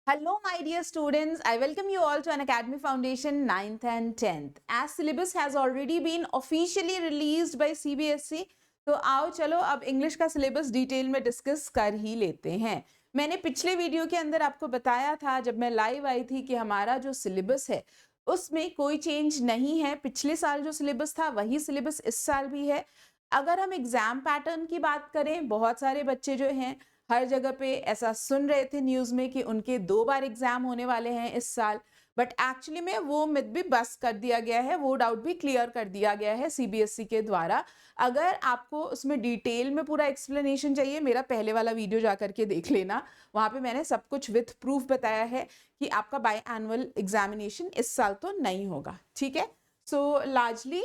Hello, my dear students. I welcome you all to Unacademy Foundation 9th and 10th. As syllabus has already been officially released by CBSE, तो आओ चलो अब English का syllabus detail में discuss कर ही लेते हैं। मैंने पिछले वीडियो के अंदर आपको बताया था जब मैं लाइव आई थी कि हमारा जो सिलेबस है उसमें कोई चेंज नहीं है। पिछले साल जो सिलेबस था वही सिलेबस इस साल भी है। अगर हम एग्जाम पैटर्न की बात करें, बहुत सारे बच्चे जो हैं हर जगह पे ऐसा सुन रहे थे न्यूज़ में कि उनके 2 बार एग्जाम होने वाले हैं इस साल, बट एक्चुअली में वो मिथ भी बस्ट कर दिया गया है, वो डाउट भी क्लियर कर दिया गया है सीबीएसई के द्वारा। अगर आपको उसमें डिटेल में पूरा एक्सप्लेनेशन चाहिए, मेरा पहले वाला वीडियो जा करके देख लेना, वहाँ पे मैंने सब कुछ विथ प्रूफ बताया है कि आपका बाई एनुअल एग्जामिनेशन इस साल तो नहीं होगा। ठीक है, सो लार्जली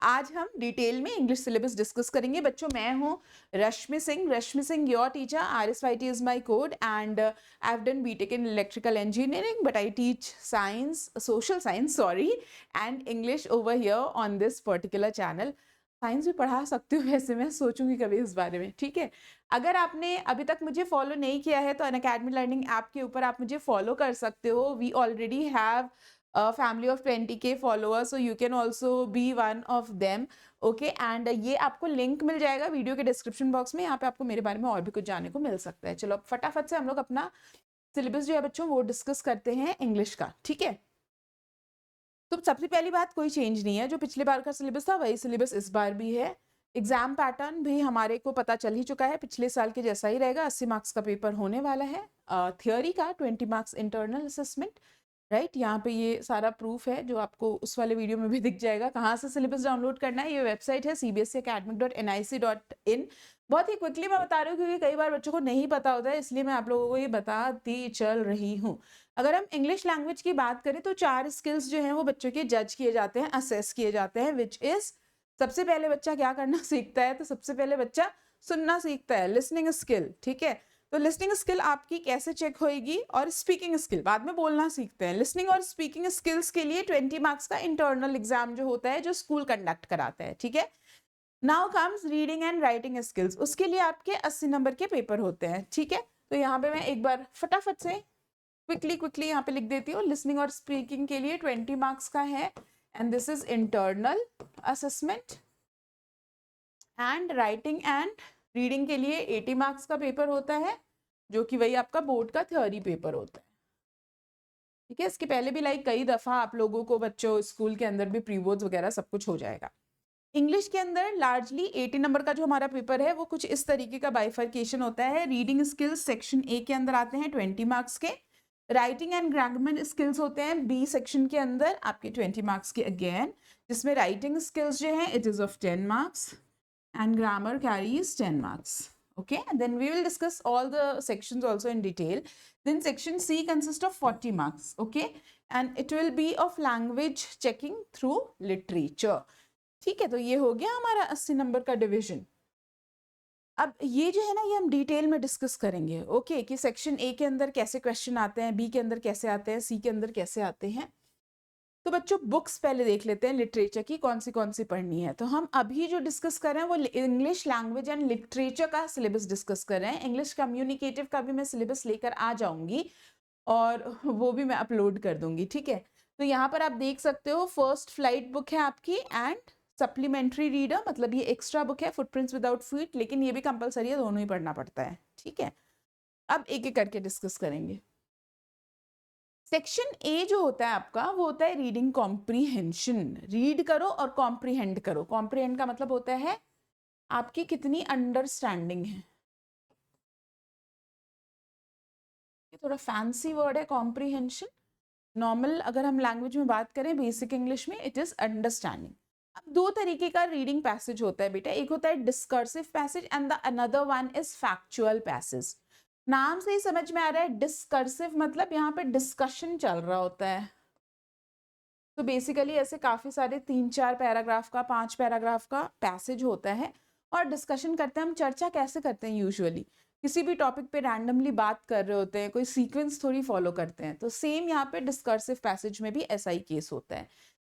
आज हम डिटेल में इंग्लिश सिलेबस डिस्कस करेंगे। बच्चों, मैं हूँ Rashmi Singh, your teacher. RSYT is my code and I've done BTech in electrical engineering, but I teach science, social science, sorry, and English over here on this particular channel. Science भी पढ़ा सकती हूँ वैसे, मैं सोचूंगी कभी इस बारे में। ठीक है, अगर आपने अभी तक मुझे फॉलो नहीं किया है तो अनअकैडमी लर्निंग ऐप के ऊपर आप मुझे फॉलो कर सकते हो। We already have a family of 20K followers, so you can also be one of them. Okay, and ये आपको लिंक मिल जाएगा वीडियो के डिस्क्रिप्शन बॉक्स में। यहाँ पे आपको मेरे बारे में और भी कुछ जानने को मिल सकता है। चलो अब फटाफट से हम लोग अपना सिलेबस जो है बच्चों वो डिस्कस करते हैं इंग्लिश का। ठीक है, तो सबसे पहली बात, कोई चेंज नहीं है। जो पिछले बार का सिलेबस था वही सिलेबस इस बार भी है। एग्जाम पैटर्न भी हमारे को पता चल ही चुका है, पिछले साल के जैसा ही रहेगा। 80 मार्क्स का पेपर होने वाला है, थियोरी का 20 मार्क्स इंटरनल असेसमेंट। राइट, यहाँ पे ये सारा प्रूफ है जो आपको उस वाले वीडियो में भी दिख जाएगा। कहाँ से सिलेबस डाउनलोड करना है, ये वेबसाइट है cbseacademic.nic.in। बहुत ही क्विकली मैं बता रही हूँ क्योंकि कई बार बच्चों को नहीं पता होता है, इसलिए मैं आप लोगों को ये बताती चल रही हूँ। अगर हम इंग्लिश लैंग्वेज की बात करें तो 4 स्किल्स जो हैं वो बच्चों के जज किए जाते हैं, असेस किए जाते हैं, विच इज सबसे पहले बच्चा क्या करना सीखता है, तो सबसे पहले बच्चा सुनना सीखता है, लिसनिंग स्किल। ठीक है, तो लिसनिंग स्किल आपकी कैसे चेक होएगी, और स्पीकिंग स्किल बाद में बोलना सीखते हैं। लिसनिंग और स्पीकिंग स्किल्स के लिए 20 मार्क्स का इंटरनल एग्जाम जो होता है जो स्कूल कंडक्ट कराता है। ठीक है, now comes reading and writing skills, उसके लिए आपके 80 नंबर के पेपर होते हैं। ठीक है, तो यहाँ पे मैं एक बार फटाफट से क्विकली यहाँ पे लिख देती हूँ। लिसनिंग और स्पीकिंग के लिए 20 मार्क्स का है, and this is internal assessment. And writing and reading के लिए 80 मार्क्स का पेपर होता है, जो कि वही आपका बोर्ड का थ्योरी पेपर होता है। ठीक है, इसके पहले भी कई दफा आप लोगों को बच्चों स्कूल के अंदर भी प्री बोर्ड्स वगैरह सब कुछ हो जाएगा। इंग्लिश के अंदर लार्जली 80 नंबर का जो हमारा पेपर है वो कुछ इस तरीके का बाइफर्केशन होता है। रीडिंग स्किल्स सेक्शन ए के अंदर आते हैं 20 मार्क्स के। राइटिंग एंड ग्रामर स्किल्स होते हैं बी सेक्शन के अंदर आपके 20 मार्क्स के अगेन, जिसमें राइटिंग स्किल्स जो है it is of 10 marks and grammar carries 10 marks. Okay, and then we will discuss all the sections also in detail. Then section C consists of 40 marks. Okay, and it will be of language checking through literature. ठीक है, तो ये हो गया हमारा 80 number का division. अब ये जो है ना ये हम डिटेल में डिस्कस करेंगे। ओके, कि सेक्शन ए के अंदर कैसे क्वेश्चन आते हैं, बी के अंदर कैसे आते हैं, सी के अंदर कैसे आते हैं। तो बच्चों बुक्स पहले देख लेते हैं लिटरेचर की कौन सी पढ़नी है। तो हम अभी जो डिस्कस कर रहे हैं वो इंग्लिश लैंग्वेज एंड लिटरेचर का सिलेबस डिस्कस कर रहे हैं। इंग्लिश कम्युनिकेटिव का भी मैं सिलेबस लेकर आ जाऊंगी और वो भी मैं अपलोड कर दूंगी। ठीक है, तो यहाँ पर आप देख सकते हो फर्स्ट फ्लाइट बुक है आपकी, एंड सप्लीमेंट्री रीडर, मतलब ये एक्स्ट्रा बुक है, फुटप्रिंट्स विदाउट फीट, लेकिन ये भी कंपलसरी है, दोनों ही पढ़ना पड़ता है। ठीक है, अब एक एक करके डिस्कस करेंगे। सेक्शन ए जो होता है आपका वो होता है रीडिंग कॉम्प्रीहेंशन। रीड करो और कॉम्प्रीहेंड करो। कॉम्प्रीहेंड का मतलब होता है आपकी कितनी अंडरस्टैंडिंग है। ये थोड़ा फैंसी वर्ड है कॉम्प्रीहेंशन। नॉर्मल अगर हम लैंग्वेज में बात करें बेसिक इंग्लिश में इट इज अंडरस्टैंडिंग। अब 2 तरीके का रीडिंग पैसेज होता है बेटा, एक होता है discursive passage and the another one is factual passage. नाम से ही समझ में आ रहा है डिस्कर्सिव मतलब यहाँ पे डिस्कशन चल रहा होता है। तो बेसिकली ऐसे काफ़ी सारे 3-4 पैराग्राफ का 5 पैराग्राफ का पैसेज होता है और डिस्कशन करते हैं। हम चर्चा कैसे करते हैं, यूजुअली किसी भी टॉपिक पे रैंडमली बात कर रहे होते हैं, कोई सीक्वेंस थोड़ी फॉलो करते हैं। तो सेम यहाँ पे डिस्कर्सिव पैसेज में भी ऐसा ही केस होता है।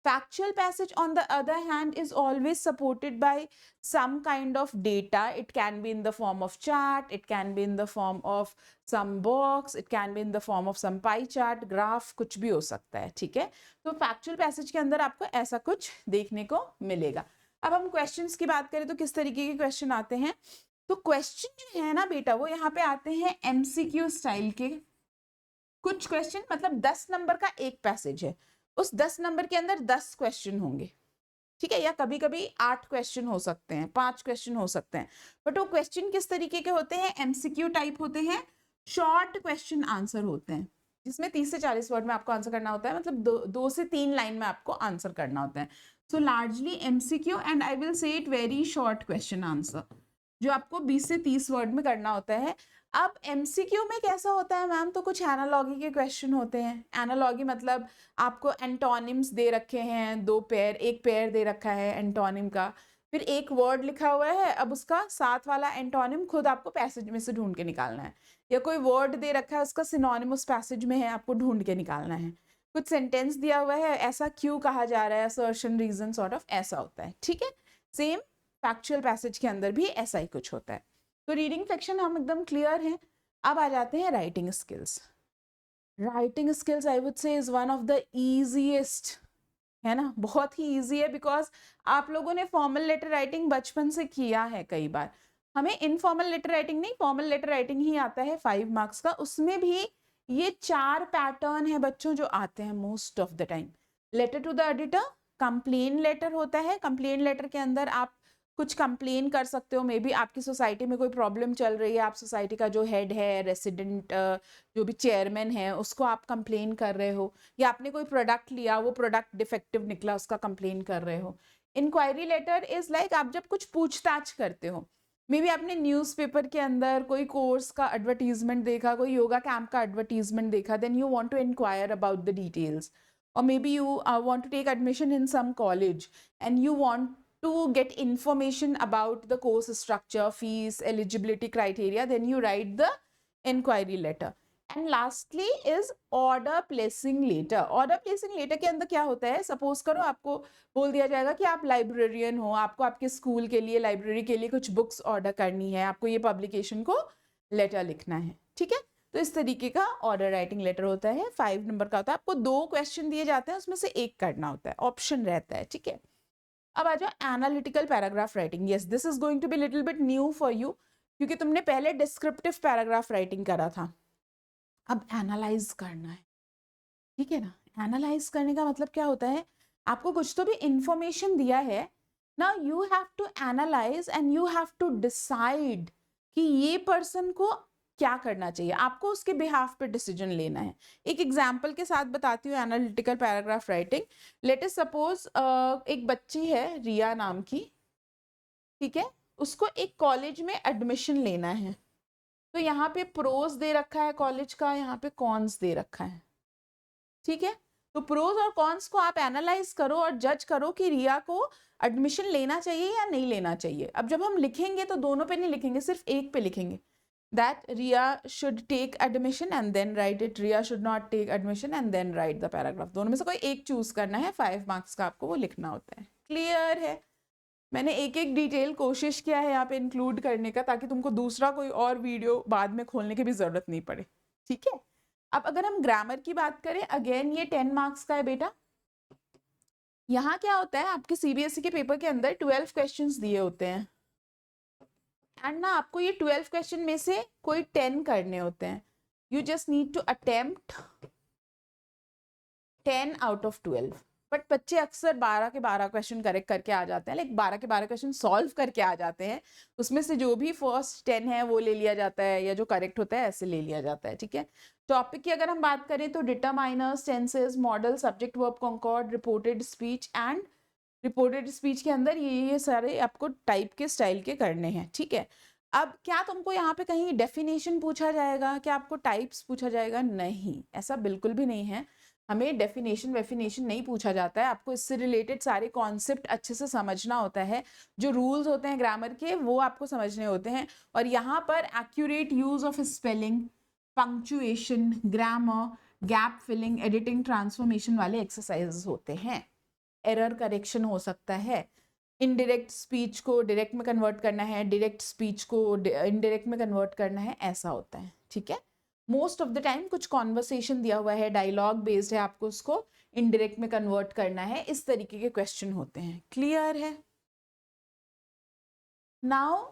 Factual passage, on the other hand, is always supported by some kind of data. It can be in the form of chart, it can be in the form of some box, it can be in the form of some pie chart, graph, कुछ भी हो सकता है, ठीक है. तो factual passage के अंदर आपको ऐसा कुछ देखने को मिलेगा. अब हम क्वेश्चंस की बात करें तो किस तरीके के क्वेश्चन आते हैं. तो क्वेश्चन जो है ना बेटा, वो यहाँ पे आते हैं MCQ स्टाइल के. कुछ क्वेश्चन मतलब 10 नंबर का एक पैसेज है, उस 10 नंबर के अंदर 10 क्वेश्चन होंगे, ठीक है, या कभी कभी 8 क्वेश्चन हो सकते हैं, 5 क्वेश्चन हो सकते हैं. बट वो क्वेश्चन किस तरीके के होते हैं, MCQ टाइप होते हैं, शॉर्ट क्वेश्चन आंसर होते हैं, जिसमें 30 से 40 वर्ड में आपको आंसर करना होता है, मतलब 2 से 3 लाइन में आपको आंसर करना होता है. सो largely MCQ and I will say it very short question answer, जो आपको 20 से 30 वर्ड में करना होता है. अब MCQ में कैसा होता है मैम, तो कुछ एनालॉगी के क्वेश्चन होते हैं. एनालॉगी मतलब आपको एंटोनिम्स दे रखे हैं, 2 पेयर, एक पेयर दे रखा है एंटोनिम का, फिर एक वर्ड लिखा हुआ है, अब उसका साथ वाला एंटोनिम खुद आपको पैसेज में से ढूंढ के निकालना है. या कोई वर्ड दे रखा है, उसका सिनोनिम उस पैसेज में है, आपको ढूंढ के निकालना है. कुछ सेंटेंस दिया हुआ है, ऐसा क्यों कहा जा रहा है, असर्शन, रीजन, सॉर्ट ऑफ ऐसा होता है, ठीक है. सेम फैक्चुअल पैसेज के अंदर भी ऐसा ही कुछ होता है. तो रीडिंग सेक्शन हम एकदम क्लियर हैं. अब आ जाते हैं writing skills. Writing skills I would say is one of the easiest, है ना, बहुत ही इजी है, बिकॉज आप लोगों ने फॉर्मल लेटर राइटिंग बचपन से किया है कई बार. हमें इनफॉर्मल लेटर राइटिंग नहीं, फॉर्मल लेटर राइटिंग ही आता है 5 मार्क्स का. उसमें भी ये 4 पैटर्न है बच्चों जो आते हैं most of the time. Letter to the editor, complain letter होता है. कंप्लेन लेटर के अंदर आप कुछ कंप्लेन कर सकते हो, मे बी आपकी सोसाइटी में कोई प्रॉब्लम चल रही है, आप सोसाइटी का जो हेड है, रेसिडेंट, जो भी चेयरमैन है, उसको आप कंप्लेन कर रहे हो, या आपने कोई प्रोडक्ट लिया, वो प्रोडक्ट डिफेक्टिव निकला, उसका कंप्लेन कर रहे हो. इंक्वायरी लेटर इज लाइक आप जब कुछ पूछताछ करते हो, मे बी आपने न्यूज़पेपर के अंदर कोई कोर्स का एडवर्टीजमेंट देखा, कोई योगा कैंप का एडवर्टीजमेंट देखा, then you want to enquire about the details, or maybe you want to take admission in some college and you want to get information about the course structure, fees, eligibility criteria, then you write the inquiry letter. And lastly is order placing letter. Order placing letter के अंदर क्या होता है, suppose करो आपको बोल दिया जाएगा कि आप लाइब्रेरियन हो, आपको आपके स्कूल के लिए, लाइब्रेरी के लिए कुछ बुक्स ऑर्डर करनी है, आपको ये पब्लिकेशन को लेटर लिखना है, ठीक है. तो इस तरीके का ऑर्डर राइटिंग लेटर होता है, 5 नंबर का होता है. आपको 2 क्वेश्चन दिए जाते हैं, उसमें से एक करना होता है, ऑप्शन रहता है, ठीक है. अब आ जाओ analytical paragraph writing. Yes, this is going to be little bit new for you, क्योंकि तुमने पहले डिस्क्रिप्टिव पैराग्राफ राइटिंग करा था, अब एनालाइज करना है, ठीक है ना. एनालाइज करने का मतलब क्या होता है, आपको कुछ तो भी इंफॉर्मेशन दिया है, now you have to analyse and you have to decide कि ये पर्सन को क्या करना चाहिए, आपको उसके बिहाफ पे डिसीजन लेना है. एक एग्जाम्पल के साथ बताती हूँ analytical paragraph writing. Let us suppose एक बच्ची है रिया नाम की, ठीक है, उसको एक कॉलेज में एडमिशन लेना है. तो यहाँ पे प्रोज दे रखा है कॉलेज का, यहाँ पे कॉन्स दे रखा है, ठीक है. तो प्रोज और कॉन्स को आप एनालाइज करो और जज करो कि रिया को एडमिशन लेना चाहिए या नहीं लेना चाहिए. अब जब हम लिखेंगे तो दोनों पे नहीं लिखेंगे, सिर्फ एक पे लिखेंगे, that Riya should take admission and then write it, Riya should not take admission and then write the paragraph. दोनों में से कोई एक चूज करना है, 5 मार्क्स का आपको वो लिखना होता है. क्लियर है. मैंने एक एक डिटेल कोशिश किया है यहाँ पे इंक्लूड करने का, ताकि तुमको दूसरा कोई और वीडियो बाद में खोलने की भी जरूरत नहीं पड़े, ठीक है. अब अगर हम ग्रामर की बात करें, अगेन ये 10 मार्क्स का है बेटा. यहाँ क्या होता है, आपके CBSE के पेपर के अंदर 12 क्वेश्चंस दिए होते हैं, एंड ना आपको ये 12 क्वेश्चन में से कोई 10 करने होते हैं. You just need to attempt 10 out of 12. But बच्चे अक्सर 12 के 12 क्वेश्चन करेक्ट करके आ जाते हैं, लाइक 12 के 12 क्वेश्चन सॉल्व करके आ जाते हैं. उसमें से जो भी फर्स्ट 10 है वो ले लिया जाता है, या जो करेक्ट होता है ऐसे ले लिया जाता है, ठीक है. टॉपिक की अगर हम बात करें तो determiners, tenses, modal, subject, verb, concord, reported speech. And reported speech के अंदर ये सारे आपको टाइप के स्टाइल के करने हैं, ठीक है. अब क्या तुमको यहाँ पे कहीं डेफिनेशन पूछा जाएगा, क्या आपको टाइप्स पूछा जाएगा? नहीं, ऐसा बिल्कुल भी नहीं है. हमें डेफिनेशन नहीं पूछा जाता है. आपको इससे रिलेटेड सारे कॉन्सेप्ट अच्छे से समझना होता है, जो रूल्स होते हैं ग्रामर के वो आपको समझने होते हैं. और यहाँ पर accurate use of spelling, punctuation, grammar, gap filling, editing, transformation वाले एक्सरसाइजेस होते हैं. एरर करेक्शन हो सकता है, इनडायरेक्ट स्पीच को डायरेक्ट में कन्वर्ट करना है, डायरेक्ट स्पीच को इनडायरेक्ट में कन्वर्ट करना है, ऐसा होता है, ठीक है। मोस्ट ऑफ द टाइम कुछ कॉन्वर्सेशन दिया हुआ है, डायलॉग बेस्ड है, आपको उसको इनडायरेक्ट में कन्वर्ट करना है, इस तरीके के क्वेश्चन होते हैं। क्लियर है? Now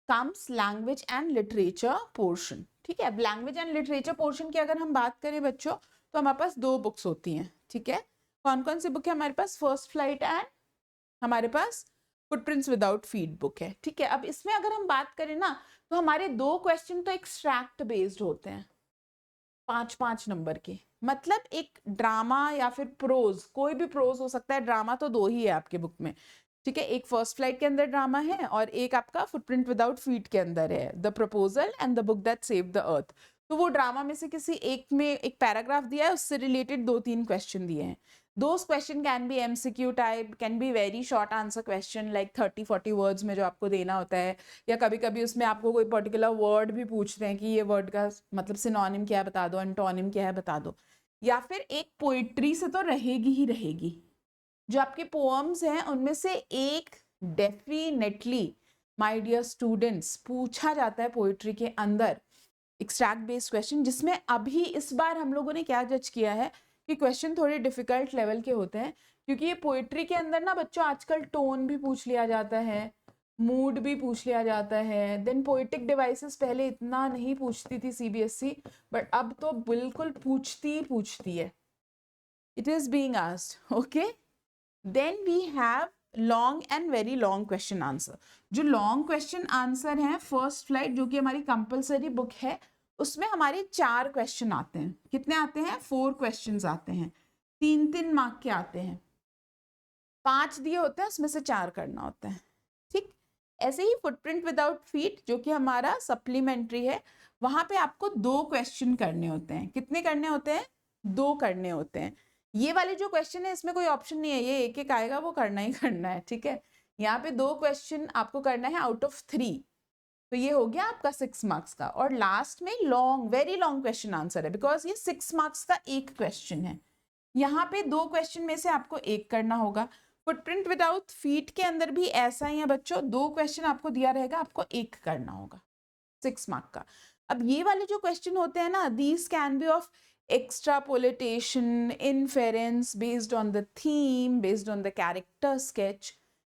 comes language and literature portion, ठीक है। अब लैंग्वेज एंड लिटरेचर पोर्शन की अगर हम बात करें बच्चों, तो हमारे पास 2 बुक्स होती हैं, ठीक है। कौन कौन सी बुक है हमारे पास? फर्स्ट फ्लाइट एंड हमारे पास फुटप्रिंट्स विदाउट फीट बुक है, ठीक है। अब इसमें अगर हम बात करें ना, तो हमारे 2 क्वेश्चन तो एक्सट्रैक्ट बेस्ड होते हैं, 5-5 नंबर के। मतलब एक ड्रामा या फिर प्रोज, कोई भी प्रोज हो सकता है, ड्रामा तो 2 ही है आपके बुक में, ठीक है। एक फर्स्ट फ्लाइट के अंदर ड्रामा है और एक आपका फुटप्रिंट विदाउट फीट के अंदर है, the proposal and the book that saved the earth. तो वो ड्रामा में से किसी एक में एक पैराग्राफ दिया है, उससे रिलेटेड 2-3 क्वेश्चन दिए हैं। Those question can be MCQ type, can be very short answer question like 30-40 words में जो आपको देना होता है, या कभी कभी उसमें आपको कोई पर्टिकुलर वर्ड भी पूछते हैं कि ये वर्ड का मतलब सिनोनिम क्या है बता दो, एंटोनिम क्या है बता दो। या फिर एक पोइट्री से तो रहेगी ही रहेगी, जो आपके पोएम्स हैं उनमें से एक डेफिनेटली माय डियर स्टूडेंट्स पूछा जाता है पोइट्री के अंदर, एक्सट्रैक्ट बेस्ड क्वेश्चन, जिसमें अभी इस बार हम लोगों ने क्या जज किया है कि क्वेश्चन थोड़े डिफिकल्ट लेवल के होते हैं, क्योंकि ये पोइट्री के अंदर ना बच्चों आजकल टोन भी पूछ लिया जाता है, मूड भी पूछ लिया जाता है। देन पोइटिक डिवाइसेस पहले इतना नहीं पूछती थी सीबीएसई, बट अब तो बिल्कुल पूछती है, it is being asked, okay. Then we have long and very long question answer. जो लॉन्ग क्वेश्चन आंसर है फर्स्ट फ्लाइट, जो कि हमारी कंपलसरी बुक है, उसमें हमारे 4 क्वेश्चन आते हैं। कितने आते हैं? 4 क्वेश्चंस आते हैं, 3-3 मार्क के आते हैं, 5 दिए होते हैं, उसमें से 4 करना होता है, ठीक। ऐसे ही फुटप्रिंट विदाउट फीट, जो कि हमारा सप्लीमेंट्री है, वहां पे आपको 2 क्वेश्चन करने होते हैं। कितने करने होते हैं? 2 करने होते हैं। ये वाले जो क्वेश्चन है इसमें कोई ऑप्शन नहीं है, ये एक एक आएगा, वो करना ही करना है, ठीक है। यहाँ पे 2 क्वेश्चन आपको करना है आउट ऑफ 3, तो ये हो गया आपका 6 मार्क्स का। और लास्ट में long, very long question answer है, बिकॉज ये 6 मार्क्स का एक क्वेश्चन है। यहाँ पे 2 क्वेश्चन में से आपको एक करना होगा। फुटप्रिंट विदाउट फीट के अंदर भी ऐसा ही है बच्चों, 2 क्वेश्चन आपको दिया रहेगा, आपको एक करना होगा 6 मार्क का। अब ये वाले जो क्वेश्चन होते हैं ना, these can be of extrapolation, inference, based on the theme, based on the character sketch,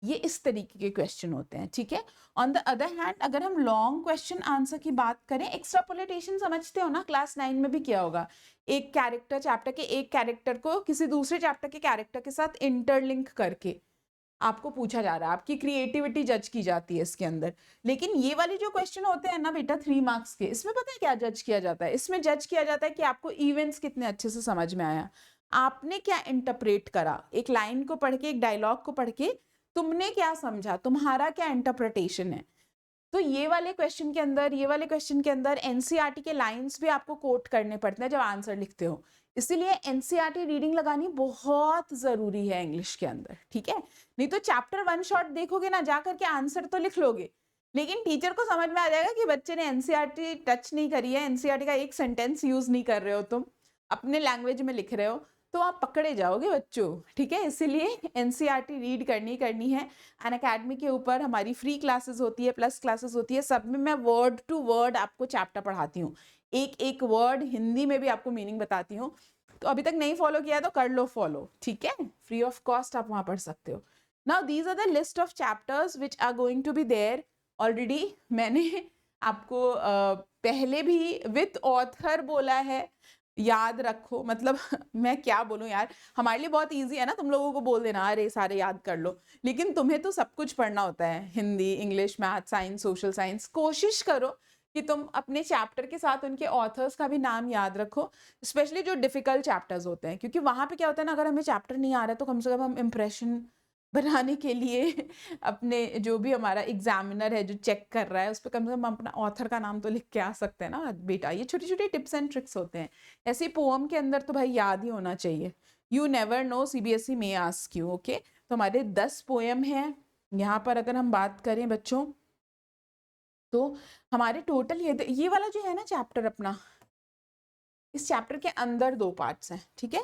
ये इस तरीके के क्वेश्चन होते हैं, ठीक है। ऑन द अदर हैंड अगर हम लॉन्ग क्वेश्चन आंसर की बात करें, एक्स्ट्रापोलेटेशन समझते हो ना, क्लास 9 में भी किया होगा। एक कैरेक्टर, चैप्टर के एक कैरेक्टर को किसी दूसरे चैप्टर के कैरेक्टर के साथ इंटरलिंक करके आपको पूछा जा रहा है, आपकी क्रिएटिविटी जज की जाती है इसके अंदर। लेकिन ये वाले जो क्वेश्चन होते हैं ना बेटा 3 मार्क्स के, इसमें पता है क्या जज किया जाता है? इसमें जज किया जाता है कि आपको इवेंट्स कितने अच्छे से समझ में आया, आपने क्या इंटरप्रेट करा, एक लाइन को पढ़ के, एक डायलॉग को पढ़ के तुमने क्या समझा, तुम्हारा क्या इंटरप्रिटेशन है। तो ये वाले क्वेश्चन के अंदर, ये वाले क्वेश्चन के अंदर एनसीईआरटी के लाइंस भी आपको कोट करने पड़ते हैं जब आंसर लिखते हो, इसीलिए एनसीईआरटी रीडिंग लगानी बहुत जरूरी है इंग्लिश के अंदर, ठीक है। नहीं तो चैप्टर 1 शॉट देखोगे ना, जा करके आंसर तो लिख लोगे, लेकिन टीचर को समझ में आ जाएगा कि बच्चे ने एनसीईआरटी टच नहीं करी है, एनसीईआरटी का एक सेंटेंस यूज नहीं कर रहे हो, तुम अपने लैंग्वेज में लिख रहे हो, तो आप पकड़े जाओगे बच्चों, ठीक है। इसीलिए एनसीईआरटी रीड करनी है। अनअकैडमी के ऊपर हमारी फ्री क्लासेस होती है, प्लस क्लासेस होती है, सब में मैं वर्ड टू वर्ड आपको चैप्टर पढ़ाती हूँ, एक एक वर्ड हिंदी में भी आपको मीनिंग बताती हूँ। तो अभी तक नहीं फॉलो किया तो कर लो फॉलो, ठीक है, फ्री ऑफ कॉस्ट आप वहां पढ़ सकते हो। Now these are the list of chapters which are going to be there. Already मैंने आपको पहले भी विथ ऑथर बोला है, याद रखो, मतलब मैं क्या बोलूं यार, हमारे लिए बहुत इजी है ना तुम लोगों को बोल देना अरे सारे याद कर लो, लेकिन तुम्हें तो सब कुछ पढ़ना होता है, Hindi, English, math, science, social science. कोशिश करो कि तुम अपने चैप्टर के साथ उनके ऑथर्स का भी नाम याद रखो, स्पेशली जो डिफिकल्ट चैप्टर्स होते हैं, क्योंकि वहां पे क्या होता है ना, अगर हमें चैप्टर नहीं आ रहा है तो कम से कम हम इम्प्रेशन बनाने के लिए अपने जो भी हमारा एग्जामिनर है जो चेक कर रहा है, उस पर कम से कम अपना ऑथर का नाम तो लिख के आ सकते हैं ना बेटा। ये छोटी छोटी टिप्स एंड ट्रिक्स होते हैं। ऐसे पोएम के अंदर तो भाई याद ही होना चाहिए, यू नेवर नो, सीबीएसई में आस्क यू, ओके। तो हमारे 10 पोएम हैं यहाँ पर। अगर हम बात करें बच्चों तो हमारे टोटल ये वाला जो है ना चैप्टर अपना, इस चैप्टर के अंदर 2 पार्ट्स हैं, ठीक है।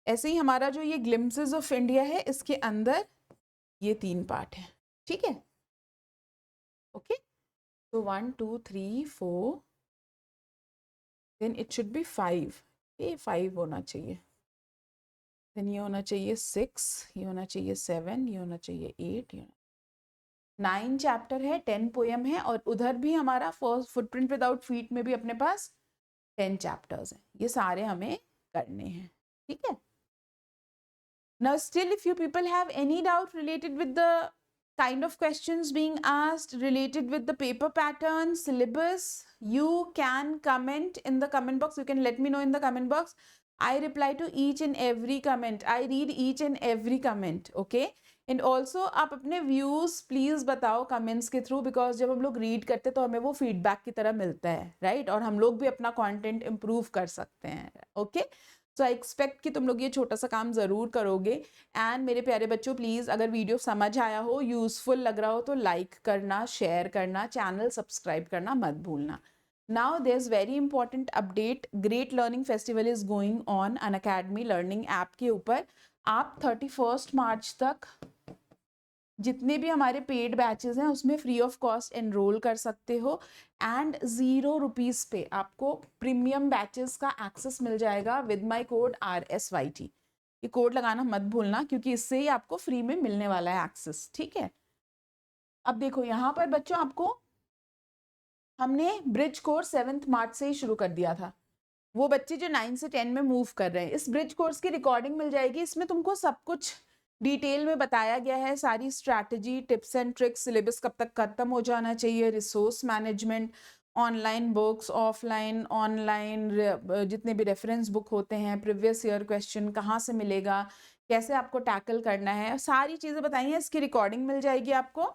ऐसे ही हमारा जो ये ग्लिम्पसेस ऑफ इंडिया है, इसके अंदर ये 3 पार्ट है, ठीक है। ओके, तो 1 2 3 4, देन इट शुड बी 5, ये 5 होना चाहिए, देन ये होना चाहिए 6, ये होना चाहिए 7, ये होना चाहिए 8, ये 9 चैप्टर है, 10 पोएम है, और उधर भी हमारा फर्स्ट फुटप्रिंट विदाउट फीट में भी अपने पास 10 चैप्टर्स हैं। ये सारे हमें करने हैं, ठीक है। Now still if you people have any doubt related with the kind of questions being asked, related with the paper pattern, syllabus, you can comment in the comment box. You can let me know in the comment box. I reply to each and every comment. I read each and every comment, okay? And also आप अपने views please बताओ comments के through, because जब हम लोग read करते तो हमें वो फीडबैक की तरह मिलता है, राइट? और हम लोग भी अपना कंटेंट इम्प्रूव कर सकते हैं, ओके? सो आई एक्सपेक्ट कि तुम लोग ये छोटा सा काम ज़रूर करोगे। एंड मेरे प्यारे बच्चों, प्लीज़ अगर वीडियो समझ आया हो, यूज़फुल लग रहा हो, तो लाइक करना, शेयर करना, चैनल सब्सक्राइब करना मत भूलना। Now there's very important update. Great Learning Festival is going on Unacademy Learning app के ऊपर। आप 31 मार्च तक जितने भी हमारे पेड बैचेस हैं उसमें फ्री ऑफ कॉस्ट एनरोल कर सकते हो, एंड 0 रुपीज़ पे आपको प्रीमियम बैचेस का एक्सेस मिल जाएगा विद माय कोड RSYT। ये कोड लगाना मत भूलना, क्योंकि इससे ही आपको फ्री में मिलने वाला है एक्सेस, ठीक है। अब देखो यहाँ पर बच्चों, आपको हमने ब्रिज कोर्स 7 मार्च से ही शुरू कर दिया था। वो बच्चे जो 9 से 10 में मूव कर रहे हैं, इस ब्रिज कोर्स की रिकॉर्डिंग मिल जाएगी। इसमें तुमको सब कुछ डिटेल में बताया गया है, सारी strategy, tips and tricks, syllabus कब तक खत्म हो जाना चाहिए, resource management, online books, offline, online जितने भी रेफरेंस बुक होते हैं, प्रीवियस ईयर क्वेश्चन कहाँ से मिलेगा, कैसे आपको टैकल करना है, सारी चीज़ें बताई हैं। इसकी रिकॉर्डिंग मिल जाएगी आपको।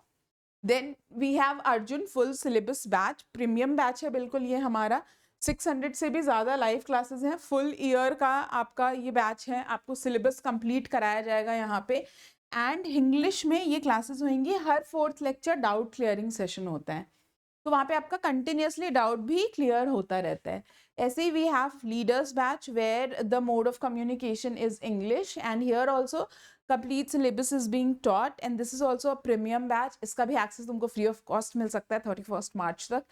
Then we have Arjun full syllabus batch, premium batch है बिल्कुल ये हमारा। 600 से भी ज़्यादा लाइव क्लासेस हैं, फुल ईयर का आपका ये बैच है, आपको सिलेबस कंप्लीट कराया जाएगा यहाँ पे। एंड इंग्लिश में ये क्लासेस होंगी, हर 4th lecture doubt clearing session होता है, तो वहाँ पे आपका कंटिन्यूसली डाउट भी क्लियर होता रहता है। ऐसे ही we have leaders batch where the mode of communication is English, and here also complete syllabus is being taught, and this is also a premium batch. इसका भी access तुमको free of cost मिल सकता है 31 मार्च तक।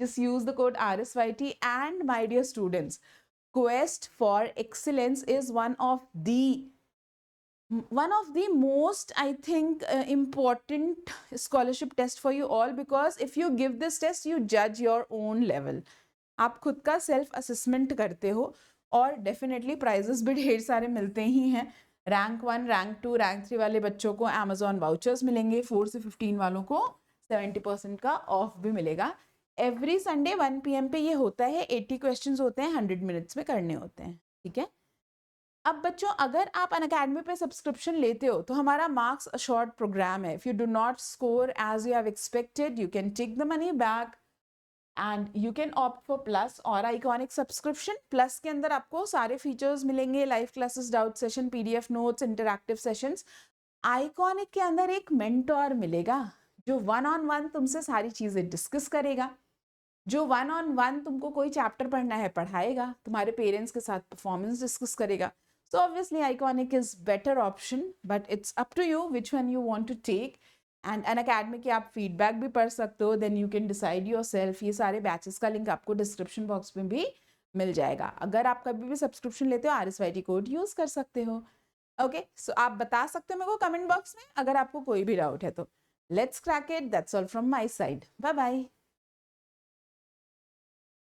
Just use the code RSYT. And my dear students, Quest for Excellence is one of the most, I think, important scholarship test for you all, because if you give this test, you judge your own level. आप खुद का self assessment करते हो, और definitely prices भी ढेर सारे मिलते ही हैं। रैंक 1, रैंक 2, रैंक 3 वाले बच्चों को अमेजॉन वाउचर्स मिलेंगे, 4 से 15 वालों को 70% का ऑफ भी मिलेगा। एवरी संडे 1 PM पे ये होता है, 80 क्वेश्चंस होते हैं, 100 मिनट्स में करने होते हैं, ठीक है। अब बच्चों, अगर आप अनअकैडमी पे सब्सक्रिप्शन लेते हो तो हमारा मार्क्स अशोर्ड प्रोग्राम है। If you do not score as you have expected, you can take the money back and you can opt for plus और आइकॉनिक सब्सक्रिप्शन। प्लस के अंदर आपको सारे फीचर्स मिलेंगे, live classes, doubt session, PDF notes, interactive sessions. Iconic के अंदर एक mentor मिलेगा जो 1-on-1 तुमसे सारी चीज़ें डिस्कस करेगा, जो 1-on-1 तुमको कोई चैप्टर पढ़ना है पढ़ाएगा, तुम्हारे पेरेंट्स के साथ परफॉर्मेंस डिस्कस करेगा। So obviously Iconic is better option, but it's up to you which one you want to take. And Unacademy के आप फीडबैक भी पढ़ सकते हो, then you can decide yourself। ये सारे बैचेस का लिंक आपको डिस्क्रिप्शन बॉक्स में भी मिल जाएगा। अगर आप कभी भी सब्सक्रिप्शन लेते हो, RSYT कोड यूज कर सकते हो। ओके, सो आप बता सकते हो मेरे को कमेंट बॉक्स में अगर आपको कोई भी डाउट है तो। Let's crack it, that's all from my side, bye bye.